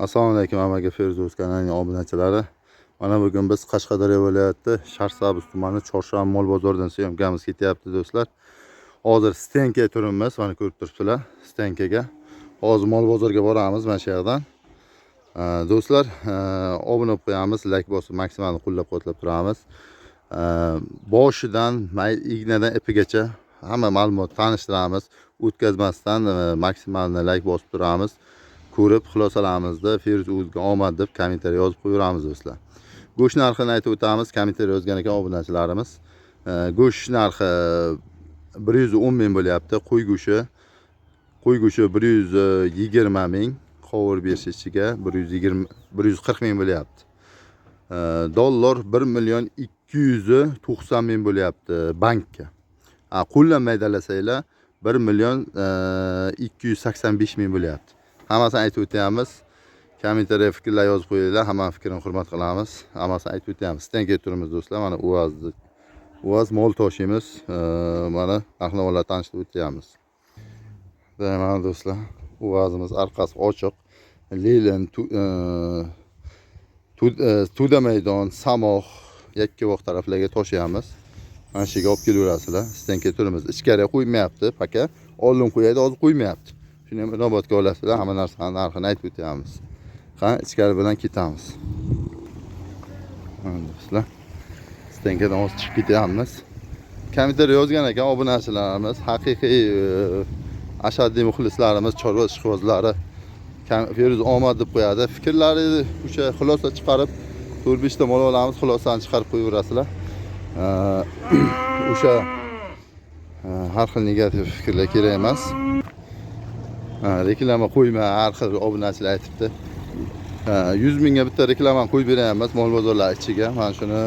Assalomu alaykum hammaga, Feruz kanalining obunachilari. Mana bugun biz Qashqadaryo viloyati Sharsabz tumani Chorshan mol bozoridan syomkamiz ketyapti do'stlar. Hozir Stenkaga turibmiz, mana ko'rib turibsizlar, Stenkaga. Hozir mol bozorga boramiz mana shu yerdan. Do'stlar, obuna bo'lib qo'yamiz, like bosib maksimal qo'llab-quvvatlab turamiz. Boshidan ignadan ipigacha hamma ma'lumot tanishtiramiz. O'tkazmasdan maksimal like bosib turamiz. Ko'rib xulosalarimizni Feruz o'ziga omad deb kommentariy yozib qo'yamiz do'stlar. Go'sht narxini aytib o'tamiz, kommentariy yozgan ekan obunachilarimiz. Go'sht narxi 110 ming bo'lyapti, qo'y go'shti 120 ming, qovur berish ichiga 140 ming bo'lyapti. Dollar 1 million 290 ming bo'lyapti bankka. Qo'llanmaydalasanglar 1 million 285 ming bo'lyapti. Hammasini aytib o'tamiz. Kommentariy fikrlar yozib qo'yinglar. Hamma fikrini hurmat qilamiz. Hammasini aytib o'tamiz. Stenkaga turibmiz do'stlar. Mana Uaz mol toshimiz. Mana narx-navolar tanishtirib o'tamiz. Mana do'stlar, Uazimiz arqasi ochiq. Lenin, Tuda maydon, Samoq, Yakkaboq taraflarga toshyapmiz. Mana shu yerga olib kelaverasizlar. Stenkaga turibmiz. Ichkariga qo'ymayapti, paka. Oldin qo'yadi, hozir qo'ymayapti. Shuni inobatga olasizlar, hamma narsani narxini aytib o'tamiz. Qani ichkari bilan ketamiz. Mana do'stlar, Stenkadan hozir chiqib ketyapmiz. Kommentariy yozgan ekan obunachilarimiz, haqiqiy ashaddiy muxlislarimiz, chorva ishqibozlari Feruz omad deb qo'yadi. Fikrlari o'sha xulosa chiqarib, 4-5 ta mol olamiz, xulosani chiqarib qo'yaverasizlar. O'sha har xil negativ fikrlar kerak emas. Reklama qo'yma, har xil obunachilar aytibdi. 100 mingga bitta reklamani qo'yib beramiz mol bozorlar ichiga. Mana shuni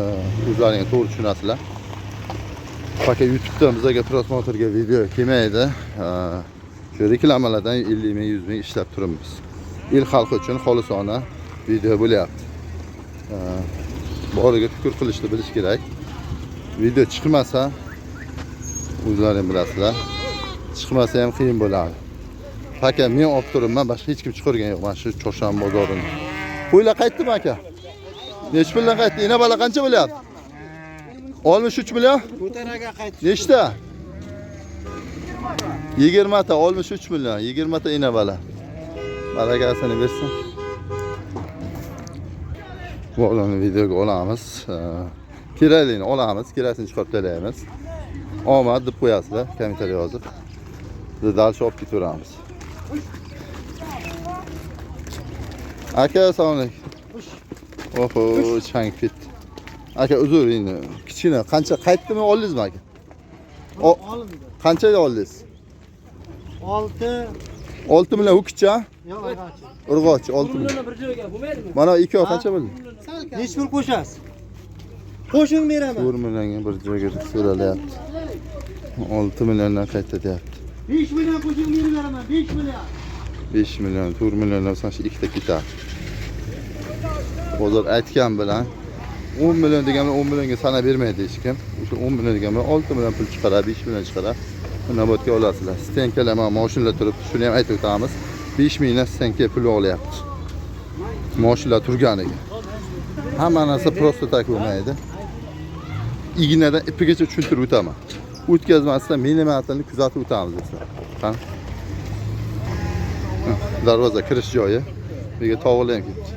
o'zlaringiz to'g'ri tushunasizlar. Faqat YouTube'da bizga prosmotrga video kelmaydi. Shu reklamalardan 50 ming, 100 ming ishlab turibmiz. El xalqi uchun xolisona video bo'lyapti. Boriga fikr qilishni bilish kerak. Video chiqmasa, o'zlaringiz bilasizlar, chiqmasa ham qiyin bo'ladi. Aka, men olib turibman, boshqa hech kim chiqargan yo'q. Mana shu Chorshan bozorini. Qo'ylar qaytdimi aka? Nech puldan qaytdi? Ina bala qancha bo'lyapti? 63 million? Ko'taraga qaytdi. Nechta? 20 ta, 63 million, 20 ta ina bala. Barakasini bersin. Bolani videoga olamiz. Kerakligini olamiz, kerakligini chiqarib tashlaymiz. Omad deb qo'yasizlar, kommentariy yozib. Biz dalcha olib ketaveramiz. Aka, assalomu alaykum. Oho, chang ketdi. Aka, uzr, endi kichkina qancha qaytdimi oldingizmi aka? Olindi. Qanchaga oldingiz? 6 million ho'kicha? Yo'q, Urg'och 6 million. bir joyga bo'lmaydimi? Mana 2 oy qancha bo'ldi? Nech pul qo'shasiz? Qo'shing beraman. 4 millionga bir joyga so'ralyapti. 6 milliondan qaytdi deyapti. 5 million qo'shing beraman, 5 million. 5 million, 4 milliondan so'ng ikkita ketadi. Bozor aytgan bilan 10 million degan 10 millionga sana bermaydi hech kim. O'sha 10 million degan 6 million pul chiqaradi, 5 million chiqaradi. Inobatga olasizlar. Stenkalar mana mashinalar turibdi, shuni ham aytib o'tamiz. 5 mingdan stenka pul olyapti. Mashinalar turganiga. Hamma narsa prosta tak bo'lmaydi. Ignadan ipigacha tushuntirib o'taman. O'tkazmasdan millimetrni kuzatib o'tamiz do'stlar. Qani. Darvoza kirish joyi. Bunga tovuqlar ham ketdi.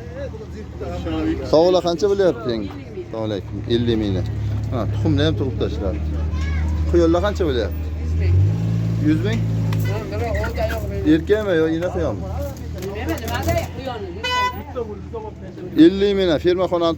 Tovuqlar qancha bo'lyapti endi? Tovuqlar 50 mingdan. Ha, tuxumni ham tug'ib tashladi. Quyonlar qancha bo'lyapti? 100 ming? Erkakmi yo ina quyonmi? 50 mingdan fermaxona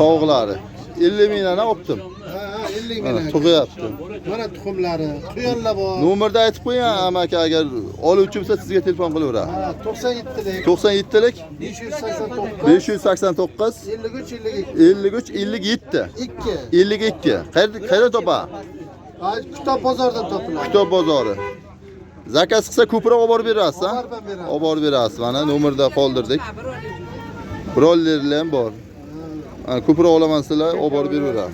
tovuqlari. 50 mingdan olibdim. Ha, 50 million. Tug'yapti. Mana tuxumlari, quyonlar bor. Nomerda aytib qo'ying, amaki agar oluvchi bo'lsa sizga telefon qilaveradi. Ha, 97lik. 97lik 589 589 53 53 57 2. 52. Qayerda topa? Kitob bozoridan topiladi. Kitob bozori. Zakaz qilsa ko'proq olib borib berasiz, ha? Olib beramiz. Olib borib berasiz. Mana nomerda qoldirdik. Brollerlar ham bor. Ko'proq olaman sizlar, olib borib beraveradi.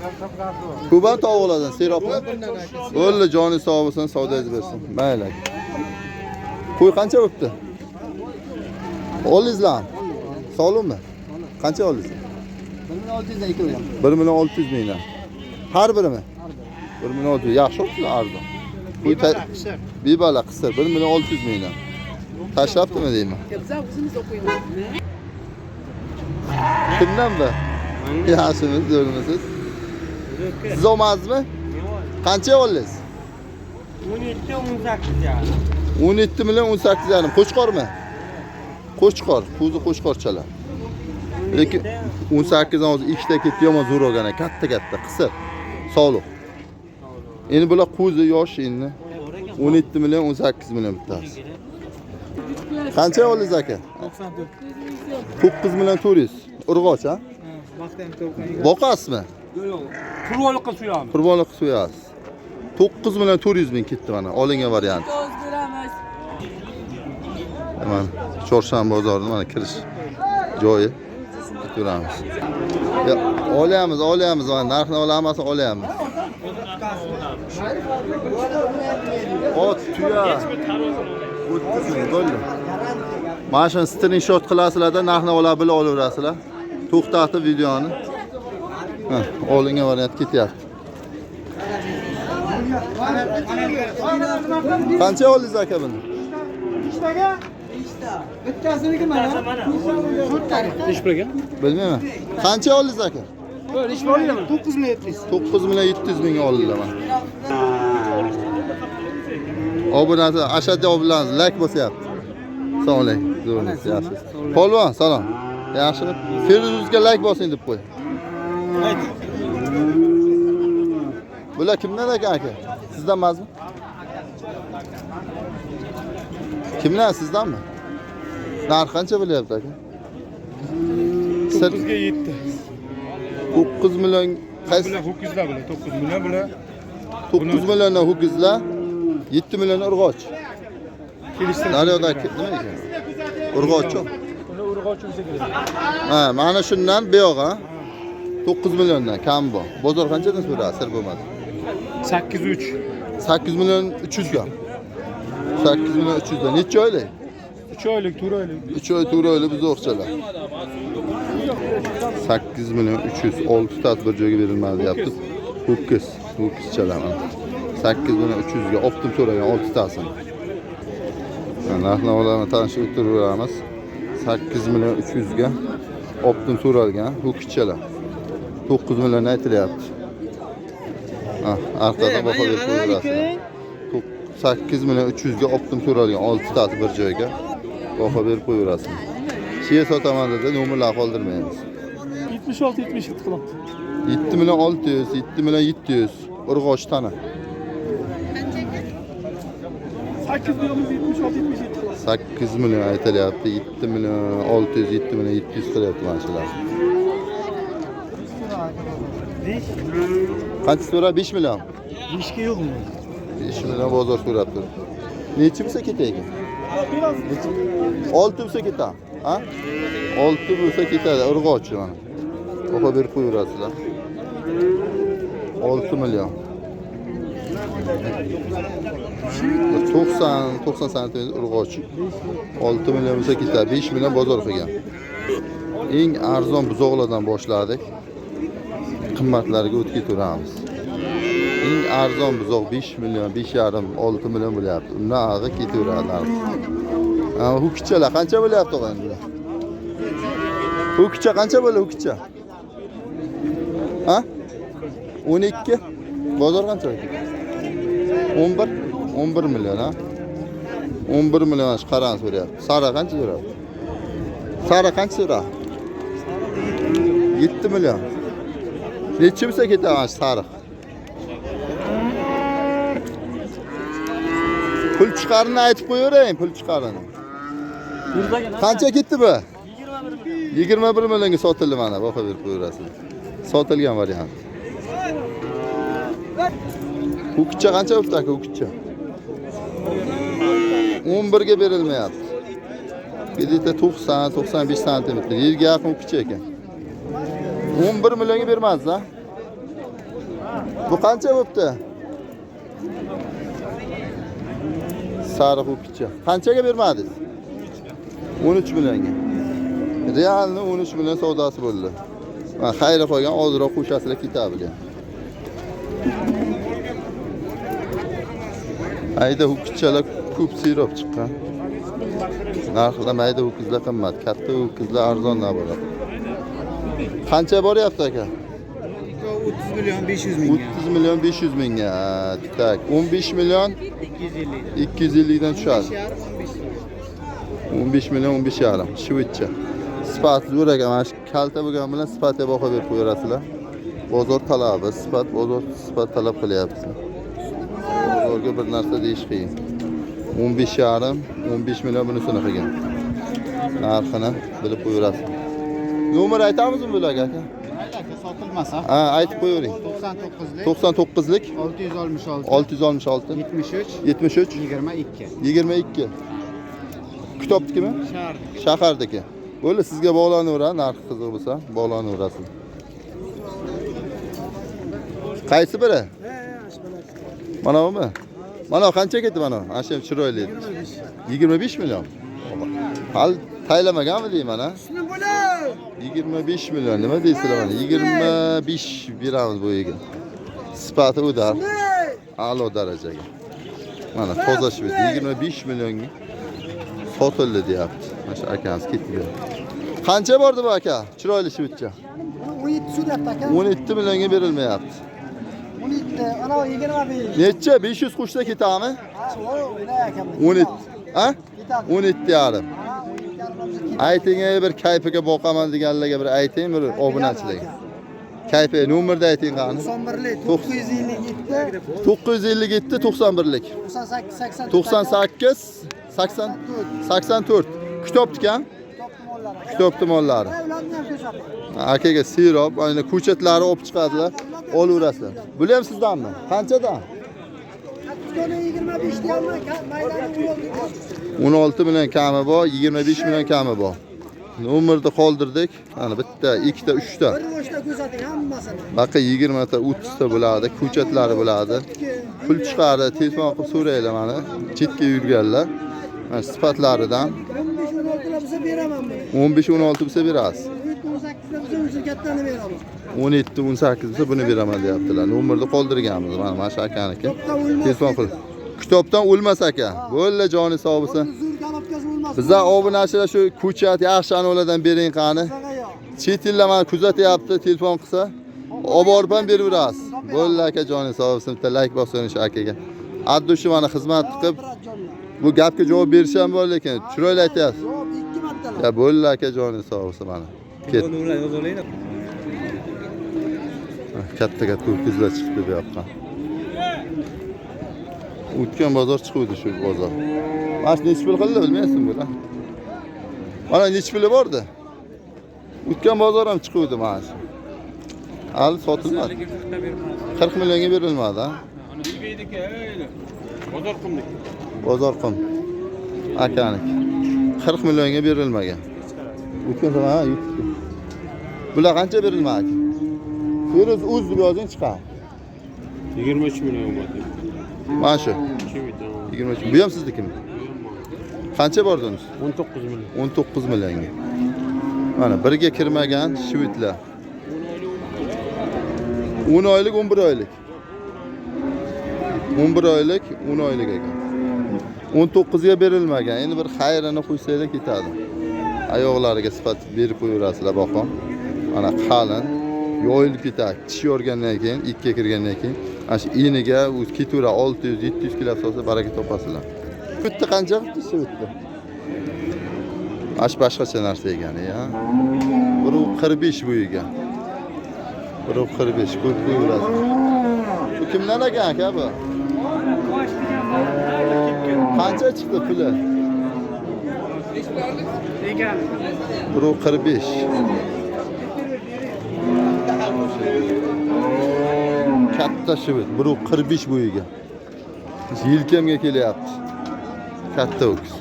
Ko'ban tovuqlardan seroqlar. O'lla joni sog' bo'lsin, savdoingiz bersin. Mayli. Qo'y qancha bo'pti? Oldingizlar. Sog'likmi? Qancha oldingiz? 1600 2 o'yam. 1 million 600 mingdan. Har birimi? 1 million 600. Yaxshi o'pdi arzon. Bu bebola qisir 1 million 600 mingdan. Tashlabdimi deyman? Biz o'zimiz o'qiymiz. Kimdan bu? Yaxshimiz, zo'rmisiz? Siz olmaysizmi? Qancha oldingiz? 17 million 18 yarim. Qo'chqormi? Qo'chqor, ko'zi qo'chqorchalar. Lekin 18 dan hozir ikkita ketdi, yomon zo'r olgan, katta, qisir. Sog'liq. Endi bular qo'zi yosh endi. 17 million 18 million bittasi. Qancha oldingiz aka? 94. 9 million 400. Urg'och, ha? Vaqtim to'g'ri. Boqasizmi? Yo'q. Qurbonlikqa suyamiz. Qurbonlik so'yasiz. 9 million 400 ming ketdi mana, olingan variant. O'z beramiz. Mana Chorshanba bozorining mana kirish joyi. Ketaveramiz. Ya, olyamiz, mana narxni olamiz, olyamiz. Ot, tuya. 30 ming bo'ldi. Mana shuni screenshot qilasizlar-da, narxni olaverasizlar. To'xtatib videoni. Ha, olingan variant ketyapti. Qancha oldingiz aka buni? Bittasini mana. Ish bilan. Bilmayman. Qancha oldingiz aka? Böyle iş var ya 9 milyon 700. 9 million 700 ming oldilar mana. Obunachi ashaddiy obunalar like bosyapti. Assalomu alaykum. Zo'rsiz, yaxshisiz. Polvon, salom. Yaxshimi? Feruzga like bosing deb qo'y. Bular kimdan aka? Sizdan emasmi? Kimdan, sizdanmi? Narx qancha bo'lyapti aka? 9 ga yetdi. 9 million qaysi? Bular ho'kizlar bular 9 million bular. 9 milliondan ho'kizlar, 7 million urg'och. Kelishsin. Daryoda nima ekan? Urg'ochchi. Buni urg'och o'zi keladi. Ha, mana shundan bu yo'q-a. 9 milliondan kam bor. Bozor qanchadan so'radi, sir bo'lmadi. 803. 8 million 300 ga. 8 million 300 ga. Necha oylik? 3 oylik, 4 oylik. 3 oy, 4 oylik biz o'qchalar. 8 million 300 6 ta bir joyga berilmadi deyapti. Ho'kizchalar. 8 million 300 ga optim so'ragan 6 tasini. Narxlarni tanishib o'tiraveramiz. 8 million 300 ga optim so'ralgan ho'kizchalar. 9 million aytilyapti. Ha, arkada baho berib qo'yiladi. 8 million 300 ga optim so'ralgan 6 tasi bir joyga baho berib qo'yaverasiz. Shiya sotaman dedi, nomerlar qoldirmaymiz. 76 77 qilibdi. 7 million 600, 7 million 700 urg'och tana. 8 million 76 77 qilibdi. 8 million aytilyapti, 7 million 600, 7 million 700 qilyapti mana shular. Qancha so'ra? 5 million. İşki yok mu? 5 million bozor so'rabdi. Necha bo'lsa ketaydi? 6 bo'lsa ketadi. Ha? 6 bo'lsa ketadi, urg'och mana. Baho berib qo'yaverasizlar. 6 million. 90 sm urg'och. 6 million bo'lsa ketadi, 5 million bozor qilgan. Eng arzon buzoqlardan boshladik. Qimmatlarga o'tib ketaveramiz. Eng arzon buzoq 5 million, 5,5, 6 million bo'lyapti. Undan ag'i ketaveradi. Ho'kizchalar qancha bo'lyapti o'g'aylar? Ho'kizcha qancha bo'ladi ho'kizcha? Ha? 12. Bozor qancha? 11 million, ha? 11 million qarang so'rayapti. Sara qancha so'rayapti? Sara qancha so'rayapti? 7 million. Necha bo'lsa ketadi sariq? Pul chiqarini aytib qo'yavering, pul chiqarini. Qancha ketdi bu? 21 millionga sotildi mana, baho berib qo'yaverasiz. Sotilgan variant. Ho'kizcha qancha bo'ldi aka, ho'kizcha? 11 ga berilmayapti. Gedita 90-95 sm, yerga yaqin ho'kizcha ekan. 11 millionga bermasiz, ha? Bu qancha bo'pti? Sariq ho'kizcha. Qanchaga bermadingiz? 13 millionga. Realni 13 million savdosi bo'ldi. Va xayri qo'ygan ozroq qo'shasizlar ketadi. Ayda ho'kizchalar ko'p sirop chiqqan. Narxlar mayda ho'kizlar qimmat, katta ho'kizlar arzondan bo'ladi. Qancha boryapti aka? 30 million 500 ming. 30 million 500 mingga. Tak, 15 million 250 dan tushadi. 15 million 15 yarim. Shvetscha. Sifatli o'raga mana shu kalta bo'lgan bilan sifatga baho berib qo'yasizlar. Bozor talabi, sifat talab qilyapti. Bozorga bir narsa deyish qiyin. 15 yarim, 15 million bunisini qilgan. Narxini bilib qo'yasiz. Nomer aytamizmi bularga aka? Sotilmasa. Ha, aytib qo'yavering. 99lik 666 666 73 73 22. 22. Kitobnikimi? Shahardagi. Bo'ldi, sizga bog'lanaveradi, narxi qiziq bo'lsa, bog'lanaverasiz. Qaysi biri? Mana bumi? Mana qancha ketdi mana? Ashim chiroyli. 25 million. Hal taylamaganmi deyman ha? 25 million nima deysizlar mana? 25 beramiz bu yerga. Sifati o'dar. A'lo darajaga. Mana toza shved 25 millionga sotildi deyapti. Mana shu akamiz ketdi. Qancha bordi bu aka? Chiroyli shvedcha. 17 so'rayapti aka. 17 millionga berilmayapti. 17 ana 25. Necha? 500 qushda ketami? Ha, o'ynay aka. 17. Ha? 17 yarim. Ayting bir kayfiga boqaman deganlarga bir ayting bir obunachilarga. Kayfi nomerda ayting qani? 91lik 957 91lik 98 84 kitobdikan kitob tomonlari akaga sirop ayni ko'chatlari olib chiqadilar olaverasizlar. Buni ham sizdanmi? Qanchadan? 25 deyapman, maydoni 16 million kami bor, 25 million kami bor. Nomerni qoldirdik. Mana bitta, ikkita, uchta. bir boshda ko'rsating hammasini. Baqa 20 ta, 30 ta bo'ladi, ko'chatlari bo'ladi. Pul chiqadi, telefon qilib so'raylar mana. Chetga yurganlar. Mana sifatlaridan 15-16 bo'lsa beraman buni. 15-16 bo'lsa berasiz. 18 bo'lsa o'sha kattani beraman. 17-18 bo'lsa buni beraman deyaptilar. Nomerni qoldirganmiz. Mana shu akaniki. Telefon qilib. Kitobdan o'lmas aka. Bo'ldi joni sog' bo'lsin. Bizlar obunachilar shu ko'chat yaxshi anolardan bering qani. Chet ellar mana kuzatyapti, telefon qilsa, olib borib ham beraverasiz. Bo'ldi aka joni sog' bo'lsin. Bitta like bosing shu akaga. Addushi mana xizmat qilib bu gapga javob berish ham bor lekin chiroyli aytyapsiz. Javob 2 martalar. Ya bo'ldi aka joni sog' bo'lsin mana. Ket. Katta ho'kizlar chiqdi bu yoqqa. O'tgan bozor chiquvdi shu bozor. Mana necha pul qildi bilmaysizmi bular? Mana necha puli bordi? O'tgan bozor ham chiquvdi mana shu. Hali sotilmadi. 40 millionga berilmadi, ha? Bozor qimlik. Bozor qim. Akaniki. 40 millionga berilmagan. O'tgan zaman ha, yutdi. Bular qancha berilmadi? Feruz o'z deb yozing chiqar. 23 million bo'ldi. Mana shu. 23. Bu ham siznikimi? Qancha bordingiz? 19 million. 19 millionga. Mana birga kirmagan shvedlar. 10 oylik, 11 oylik. 11 oylik, 10 oylik ekan. 19 ga berilmagan. Endi bir xayrini qo'ysanglar ketadi. Oyoqlariga sifat berib qo'yaverasizlar boqon. Mana qalin, yoyilib ketadi. Tish yorgandan keyin, ikkiga kirgandan keyin, ana shu eniga o'z ketura 600-700 kilo solsa baraka topasizlar. Bu yerda qancha qilibdi shu yerda? Boshqacha narsa ekan, ya. 145 bu ekan. 145 ko'p qo'yaverasiz. Bu kimdan ekan aka bu? Qancha chiqdi puli? 145. Katta shivit 145 bo'yiga. Yelkamga kelyapti. Katta o'ks.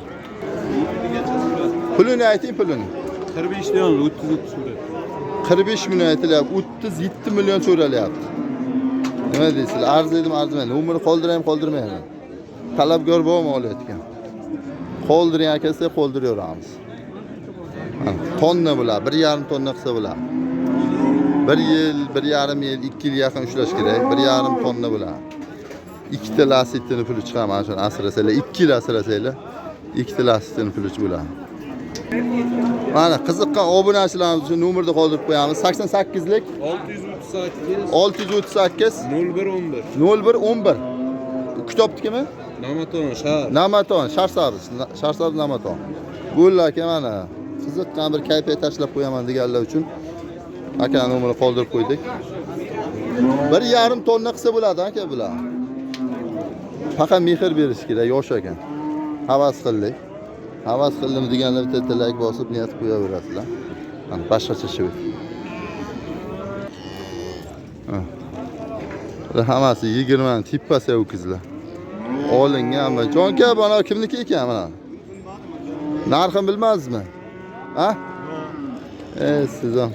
Pulini ayting, pulini. 45 million 30 so'rayapti. 45 million aytilyapti. 37 million so'ralyapti. Nima deysizlar? Arziydimi, arzimaydi. Umrini qoldirmayman. Talabgor bormi olayotgan? Qoldiring aka, siz qoldiraveramiz. Tonna bular, 1,5 tonna qilsa bular. 1 yil, 1,5 yil, 2 yil yaqin ushlash kerak. 1,5 tonna bular. Ikkita lastikni puli chiqadi mana shuni asrasanglar, 2 yil asrasanglar, ikkita lastikni puli bo'ladi. Mana qiziqqan obunachilarimiz uchun nomerni qoldirib qo'yamiz. 88lik 638 0111 0111. Kitobnikimi? Namaton shahar. Namaton, Sharsabz Namaton. Bular aka mana qiziqqan bir kayfiyat tashlab qo'yaman deganlar uchun aka nomerni qoldirib qo'ydik. 1,5 tonna qilsa bo'ladi aka bular. Faqat mehr berish kerak, yosh ekan. Havas qildik. Havas qildim deganlar bitta like bosib niyat qo'yaverasizlar. Mana boshqacha ish. Hammasi 20 tippasi o'kizlar. Olinganmi? Jonka bana kimniki ekan mana? Narxini bilmaysizmi? Ha? Siz ham.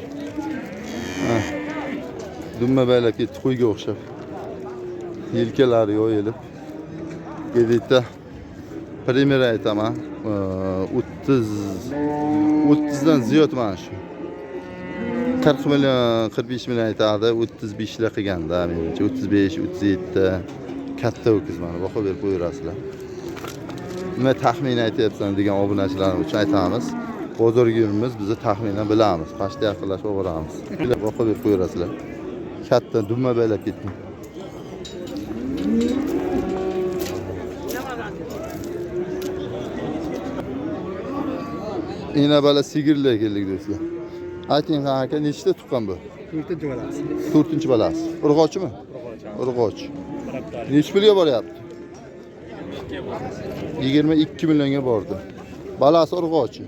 Ha. Dumma baylab ketdi qo'yga o'xshab. Yelkalari yoyilib. Gedita primer aytaman. 30 dan ziyod mana shu. 40 million, 45 million aytadi, 35 lar qilganda, menimcha 35, 37 katta o'kiz mana, baho berib qo'yarasizlar. Nima taxmin aytyapsan degan obunachilarimiz uchun aytamiz. Bozorga yurimiz, bizni taxminan bilamiz. Pashta yaqinlashib o'boramiz. Baho berib qo'yarasizlar. Katta dumma baylab ketgan. Ina bala sigirlar keldik do'stlar. Ayting aka nechta tuqqan bu? 4-chi balasi. 4-chi balasi. Urg'ochimi? Urg'och. Nech pulga boryapti? 22 millionga bordi. Balasi urg'ochi.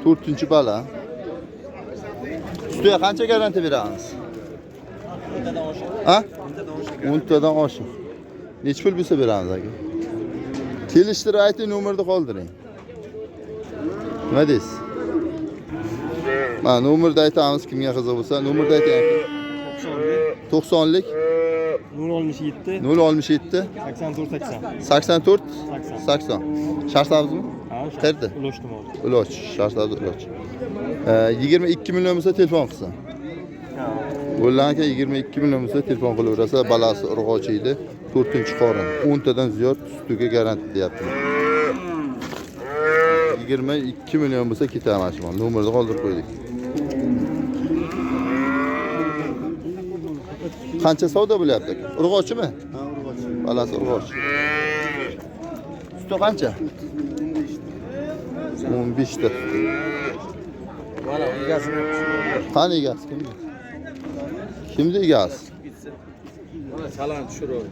4-chi bala. Ustiga qancha garantiya beramiz? 10tadan oshiq. Ha? 10tadan oshiq. 10tadan oshiq. Nech pul bo'lsa beramiz aka? Kelishtirib ayting, nomerni qoldiring. Nima deysiz? Mana nomerni aytamiz, kimga qiziq bo'lsa, nomerni ayting aka. 90lik 067 067 84 80. 84 80. 80. Sharsabzmi? Ha, Qayerda? Uloshdimi hozir? Uloch, Sharsabz Uloch. 22 million bo'lsa telefon qilsa. Bo'lgan aka 22 million bo'lsa telefon qilaverasa, balasi urg'ochi edi, 4-qorin. 10 tadan ziyod ustiga garantiya deyapti. 22 million bo'lsa ketaman shu. Nomerni qoldirib qo'ydik. Qancha savdo bo'lyapti? Urg'ochimi? Ha, urg'och. Balasi urg'och. Suti qancha? 15 ta. Mana egasini Qani egasi kimdi? Kimdi egasi? mana chalan tushirib.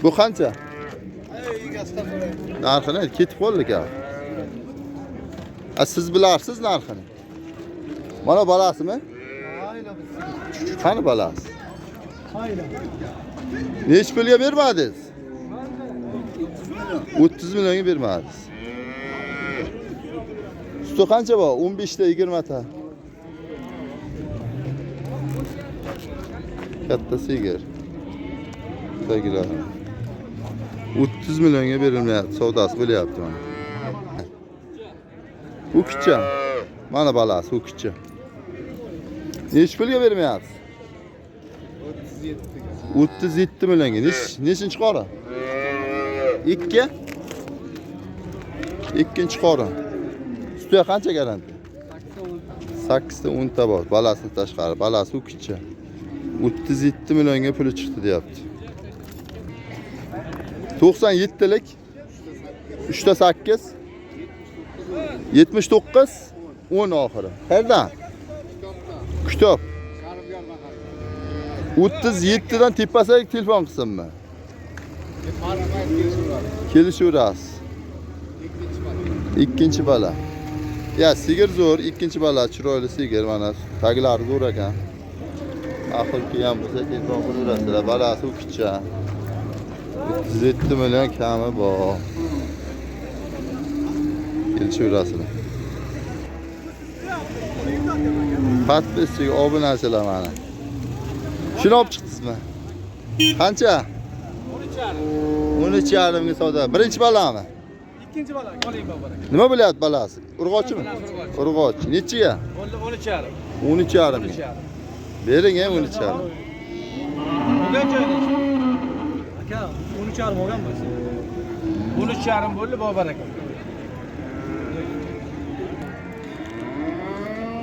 Bu qancha? Narxini ketib qoldik ya. Siz bilarsiz narxini. Mana balasimi? Qani balasi? Nech pulga bermadingiz? 30 millionga bermadingiz. Suti qancha bor? 15 ta 20 ta. Katta sigir. Tagilar. 30 millionga berilmayapti, savdosi bo'lyapti mana. Bu kichik. Mana balasi u kichik. Nech pulga bermayapsiz? 37 millionga. Nechinchi qora? 2. Ikkinchi qora. Ustiga qancha garantiya? 8 ta 10 ta bor. Balasi tashqari, balasi u kichik. 37 millionga puli chiqdi deyapti. 97lik 3 ta 8 79 10 oxiri. Qayerdan? Kitob. 37 dan tepasiga telefon qilsinmi? Kelishaverasiz. Ikkinchi bala. Ya sigir zo'r, ikkinchi bala chiroyli sigir mana. Taglari zo'r ekan. Aqlki ham bo'lsa telefon qilaverasizlar. Balasi u kichik. 37 million kami bor. Kelishaverasizlar. Podpischiga obunachilar mana. Shuni olib chiqdingizmi? Qancha? 13,5. 13,5 ga savdo. Birinchi balami? İkinci bala. Olayım baba. Nima bo'lyapti balasi? Urg'ochimi? Urg'och. Nechiga? 13,5. 13,5 ga. Bering, 13,5. Bugun joyda. Aka 13,5 olgan bo'lsa. 13,5 bo'ldi baba aka.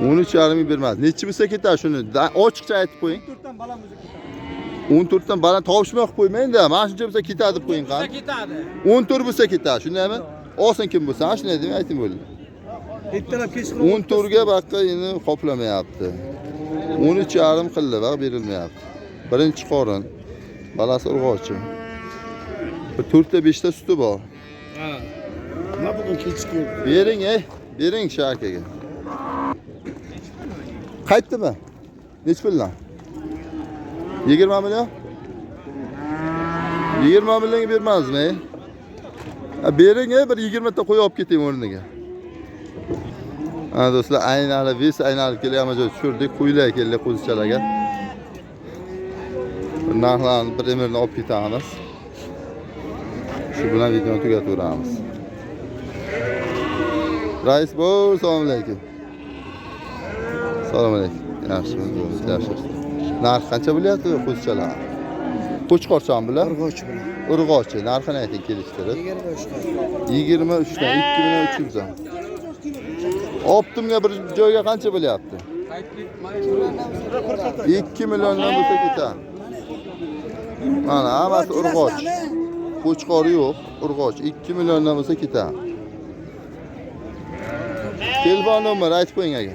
13,5 ga bermadi. Nechi bo'lsa ketadi shuni? Ochiqcha aytib qo'ying. 14 dan balam o'zi ketadi. 14 dan baland topishmay qo'yib qo'ymayda. Mana shuncha bo'lsa ketadi deb qo'ying qani. Ketadi. 14 bo'lsa ketadi, shundaymi? Olsin kim bo'lsa, ana shunday deb ayting bo'ldi. Ertalab kechqurun 14 ga baqqa endi qoplamayapti. 13,5 qildi va berilmayapti. Birinchi qorin. Balasi urg'ochi. Bir 4 ta 5 ta suti bor. Ha. Nima bugun kechqurun? Bering, bering shu akaga. Qaytdimi? Nech puldan? 20 million? 20 millionga bermaysizmi? Bering, bir 20 ta qo'yib olib ketaymi o'rniga. Ha do'stlar, aynalib, ves aynalib kelyapmiz, tushirdik, qo'ylar keldi qo'zichalarga. Narxlarni bir emirni olib ketamiz. Shu bilan videoni tugataveramiz. Rais bo'l, assalomu alaykum. Assalomu alaykum. Yaxshi, yaxshi. Narx qancha bo'lyapti qo'zichalar? Qo'chqorchon bular? Urg'och bilan. Urg'ochi. Narxini ayting kelishtirib. 23 dan 2300 dan. Optimga bir joyga qancha bo'lyapti? 2 milliondan bo'lsa ketadi. Mana hammasi urg'och. Qo'chqori yo'q, urg'och. 2 milliondan bo'lsa ketadi. Telefon nomeri aytib qo'ying aka.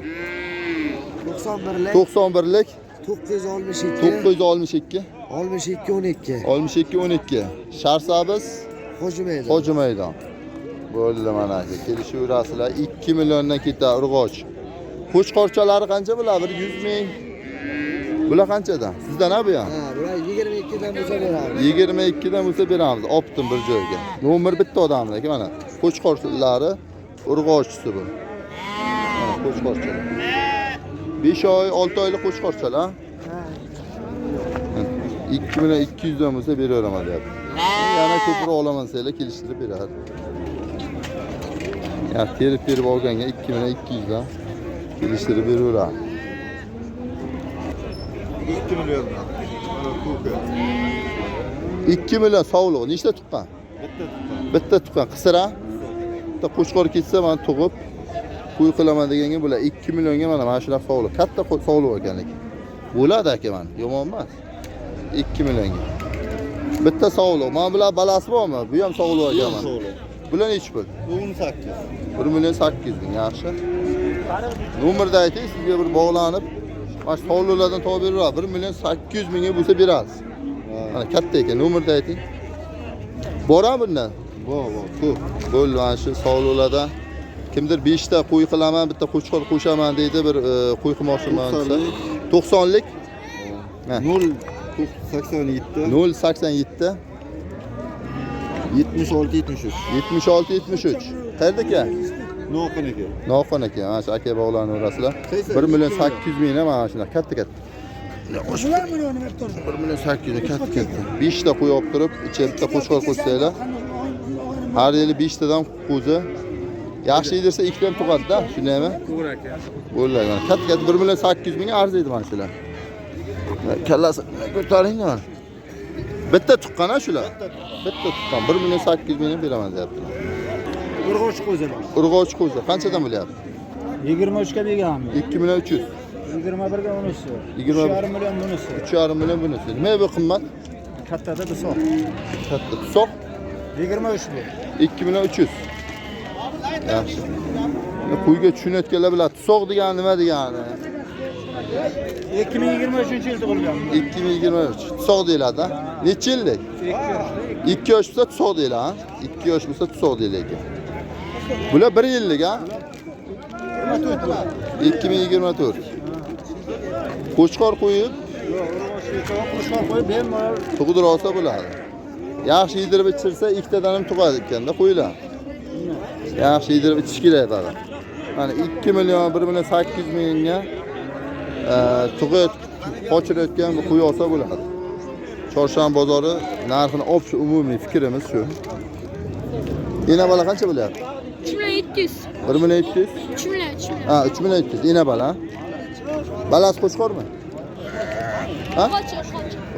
91lik 962 962 62 12 62 12. Sharsabız Hojimaydon. Hojimaydon. Bo'ldi mana aka. Kelishaverasizlar. 2 milliondan ketadi urg'och. Qo'chqorchalari qancha bo'ladi? 100 ming. Bular qanchadan? Sizdan bu ham? Ha, bular 22 dan bo'lsa beramiz. 22 dan bo'lsa beramiz. Optim bir joyga. Nomer bitta odamlar mana. Qo'chqorlari urg'ochisi bu. Mana qo'chqorchalar. 5 oy, 6 oylik qo'chqorchalar. 2 million 200 dan bo'lsa beraveraman deyapti. Yana ko'proq olaman desanglar kelishtirib beradi. Ya terib olganga 2 million 200 dan kelishtirib beraveradi. 2 million. 2 million sovliq. Nechta tuqqan? Bitta tuqqan. Qisira. Bitta qo'chqor ketsa men tug'ib qo'y qilaman deganga bular 2 millionga mana shunaqa sovliq. Katta sovliq ekanlik. Bo'ladi aka men. Yomon emas. 2 millionga. Bitta sovliq. Men bilan balasi bormi? Bu ham sovliq ekan. Bular nechi pul? 18. 1 million 800 ming. Yaxshi. Nomerni ayting, sizga bir bog'lanib, mana shu sovliqlardan topib beradi. 1 million 800 mingga bo'lsa berasiz. Mana katta ekan. Nomerni ayting. Borami bundan? Bor, ko'p. Bo'ldi, mana shu sovliqlardan kimdir 5 ta qo'y qilaman, bitta qo'chqor qo'shaman deydi, bir qo'y qilmoqchiman desa. 90lik 087 087 76 73. 76 73. Qayerda aka? Noqon aka. Noqon aka. Mana shu aka bog'lanverasizlar. 1 million 800 mingdan mana shunaqa katta. 1 million 800 ming katta. 5 ta qo'y olib turib, ichiga bitta qo'chqor qo'shsanglar, har yili 5 tadan qo'zi yaxshi yedirsa 2 dan tug'adi-da, shundaymi? To'g'ri aka. Bo'ldi. Katta 1 million 800 mingga arziydi mana shular. Kallasi ko'taringlar. Bitta tuqqan-a shular. Bitta tuqqan 1 million 800 mingdan beraman deyaptilar. Urg'och qo'zilar. Urg'och qo'zi qanchadan bo'lyapti? 23 ga berganmiz. 2 million 300. 21 ga unisi. 3,5 million bunisi. 3,5 million bunisi. Nima bu qimmat? Kattada tusoq. Katta tusoq 23 bu. 2 million 300. Yaxshi. Qo'yga tushunayotganlar biladi. Tusoq degani nima degani? 2023-yil tug'ilgan. 2023. Tusoq deyiladi. Necha yillik? 2 yosh bo'lsa tusoq deyiladi. 2 yosh bo'lsa tusoq deyiladi. Bular 1 yillik, ha? 2024. Qo'chqor qo'yib, Qo'shqor qo'yib bemalol tug'dirib olsa bo'ladi. Yaxshi yedirib ichirsa, ikkitadan ham tug'adi ekanda qo'ylar. Yaxshi yedirib ichish kerak edi. Mana 2 million 1 million 800 mingga tug'ib qochirayotgan bu qo'y olsa bo'ladi. Chorshanba bozori narxini opchi umumiy fikrimiz shu. Ina bola qancha bo'lyapti? 3700. 1.700.000. 3 Ha, 3.700.000 ina bola. Balasi qo'chqormi? Ha?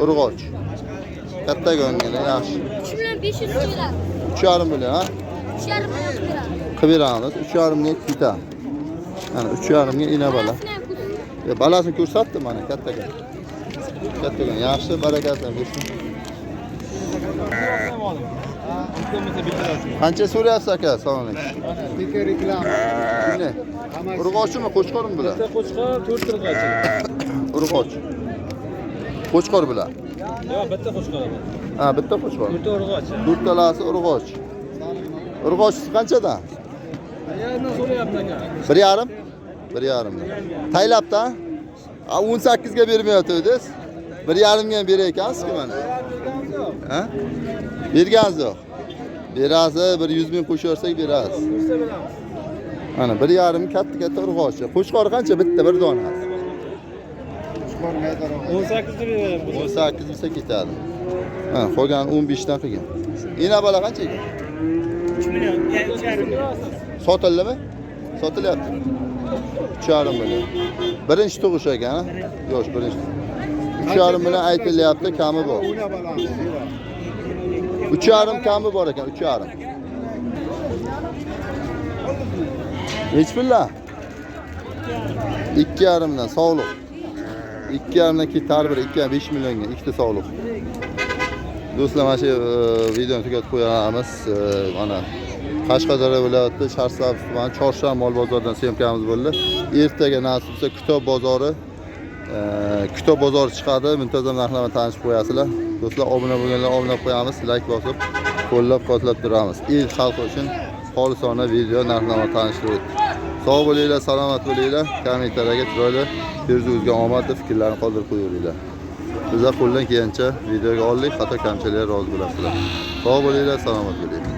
Urg'och. Katta ko'ngili yaxshi. 3500 keladi. 3,5 million, ha? 3,5 million keladi. Qilib beramiz. 3,5 ga kita. Mana 3,5 ga ina bola. Balasini ko'rsatdim mana kattaga. Kattaga yaxshi, barakatli bo'lsin. Qancha so'rayapsiz aka? Assalomu alaykum. Bitta reklama. Ne? Urg'ochmi, qo'chqormi bular? Qo'chqor 4 qirqacha. Urg'och. Qo'chqor bular. Yo'q, bitta qo'chqor bor. Ha, bitta qo'chqor. Bitta urg'och. To'rtalasi urg'och. Urg'ochsiz qanchadan? Yana so'rayapti aka. 1,5? 1,5. Taylabda? 18 ga bermayotgansiz. 1,5 ga berar ekansiz-ku mana. Ha? Bergansiz yo'q. Berasiz, 100 ming qo'sharsak berasiz. Mana 1,5 katta urg'och. Qo'chqor qancha bitta bir donasi? 18 deb beraman. 18 desa ketadi. Ha, qolgan 15 dan qilgan. Ina bola qancha ekan? 3 million. 3,5. Sotildimi? Sotilyapti. 3,5 million. Birinchi tug'ish ekan, ha? Yo'q, birinchi. 3,5 million aytilyapti, kami bor. 3,5 kami bor ekan, 3,5. Nech pilla? 2,5 dan sog'liq. 2,5 dan ketar bir 2,5 millionga ikkita sog'liq. Do'stlar, mana shu videoni tugatib qo'yamiz. Mana Qashqadaryo viloyati Sharsabz tumani Chorshanba mol bozoridan syomkamiz bo'ldi. Ertaga nasib bo'lsa Kitob bozori chiqadi. Muntazam narxlarni tanishib qo'yasizlar. Do'stlar, obuna bo'lganlar obuna qo'yamiz, like bosib, qo'llab-quvvatlab turamiz. El xalq uchun xolisona video narxlarni tanishtirib. Sog' bo'linglar, salomat bo'linglar. Kommentariyga chiroyli o'zingizga omad deb fikrlarni qoldirib qo'yinglar. Bizlar qo'ldan kelgancha videoga oldik, xato kamchiliklar rozi bo'lasizlar. Sog' bo'linglar, salomat bo'linglar.